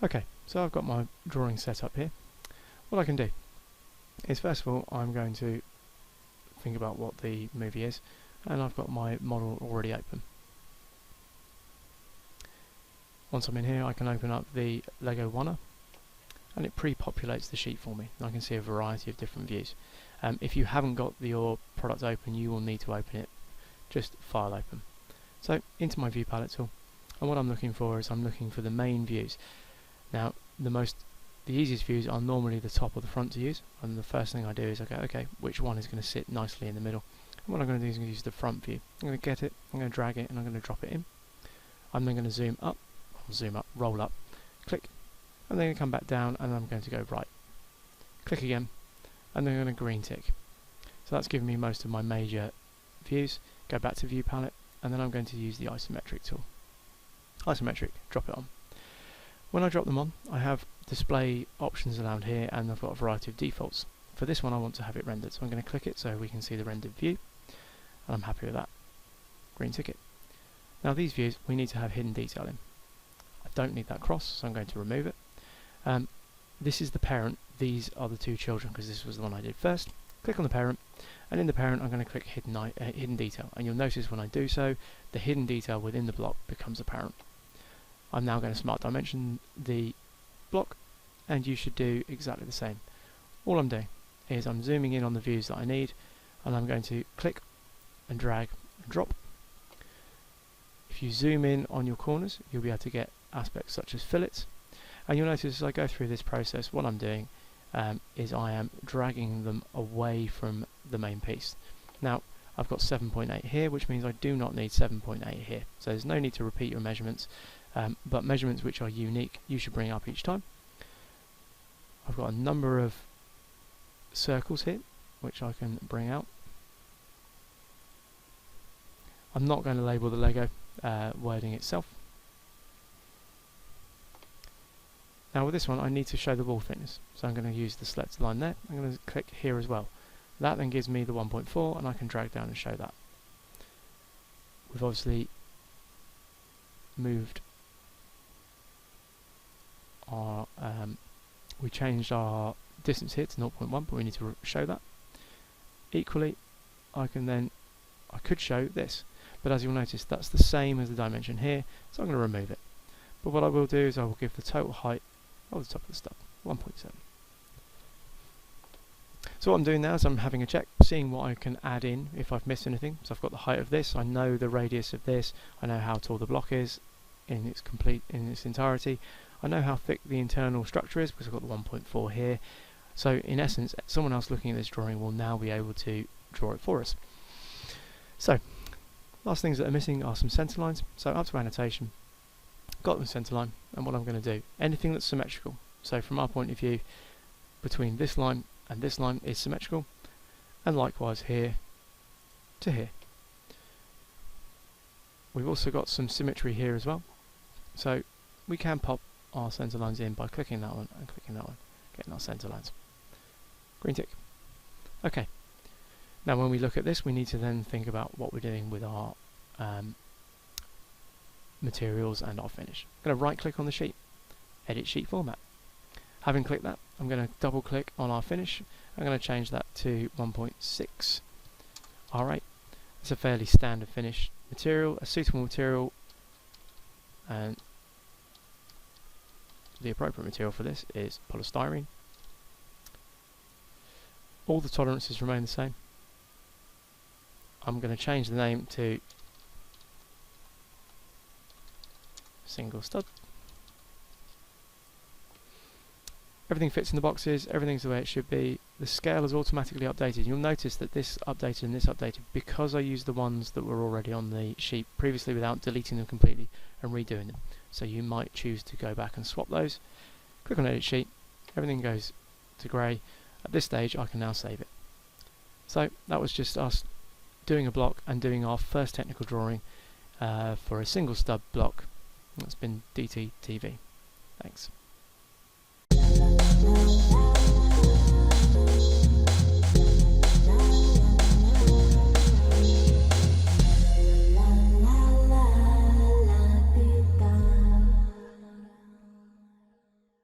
Okay, so I've got my drawing set up here. What I can do is, first of all, I'm going to think about what the movie is, and I've got my model already open. Once I'm in here, I can open up the Lego Oneer, and it pre-populates the sheet for me. And I can see a variety of different views. If you haven't got your product open, you will need to open it. Just file open. So into my view palette tool, and what I'm looking for is I'm looking for the main views. Now the easiest views are normally the top or the front to use, and the first thing I do is I go, okay, which one is going to sit nicely in the middle? And what I'm going to do is I'm going to use the front view. I'm going to get it, I'm going to drag it, and I'm going to drop it in. I'm then going to zoom up, roll up, click, and then I'm going to come back down, and I'm going to go right. Click again, and then I'm going to green tick. So that's given me most of my major views. Go back to view palette, and then I'm going to use the isometric tool. Isometric, drop it on. When I drop them on, I have display options around here, and I've got a variety of defaults. For this one I want to have it rendered, so I'm going to click it so we can see the rendered view, and I'm happy with that. Green tick it. Now these views we need to have hidden detail in. I don't need that cross, so I'm going to remove it. This is the parent, these are the two children, because this was the one I did first. Click on the parent, and in the parent I'm going to click hidden detail, and you'll notice when I do so, the hidden detail within the block becomes apparent. I'm now going to smart dimension the block, and you should do exactly the same. All I'm doing is I'm zooming in on the views that I need, and I'm going to click and drag and drop. If you zoom in on your corners, you'll be able to get aspects such as fillets, and you'll notice as I go through this process, what I'm doing is I am dragging them away from the main piece. Now I've got 7.8 here, which means I do not need 7.8 here, so there's no need to repeat your measurements, but measurements which are unique you should bring up each time. I've got a number of circles here which I can bring out. I'm not going to label the Lego wording itself. Now with this one I need to show the wall thickness, so I'm going to use the select line there. I'm going to click here as well. That then gives me the 1.4, and I can drag down and show that. We've obviously moved our we changed our distance here to 0.1, but we need to show that. Equally, I could show this, but as you'll notice that's the same as the dimension here, so I'm going to remove it. But what I will do is I will give the total height of the top of the stub 1.7. So what I'm doing now is I'm having a check, seeing what I can add in if I've missed anything. So I've got the height of this, I know the radius of this, I know how tall the block is in its entirety, I know how thick the internal structure is because I've got the 1.4 here. So in essence, someone else looking at this drawing will now be able to draw it for us. So last things that are missing are some center lines. So up to annotation, got the center line, and what I'm going to do, anything that's symmetrical, so from our point of view between this line and this line is symmetrical, and likewise here to here. We've also got some symmetry here as well, so we can pop our center lines in by clicking that one and clicking that one, getting our center lines. Green tick. Okay, now when we look at this we need to then think about what we're doing with our materials and our finish. I'm going to right click on the sheet, edit sheet format. Having clicked that, I'm going to double click on our finish. I'm going to change that to 1.6 R8. It's a fairly standard finish material, a suitable material, and the appropriate material for this is polystyrene. All the tolerances remain the same. I'm going to change the name to single stud. Everything fits in the boxes, everything's the way it should be. The scale is automatically updated. You'll notice that this updated and this updated because I used the ones that were already on the sheet previously without deleting them completely and redoing them. So you might choose to go back and swap those. Click on edit sheet, everything goes to grey. At this stage I can now save it. So that was just us doing a block and doing our first technical drawing for a single stub block. That's been DT TV. Thanks.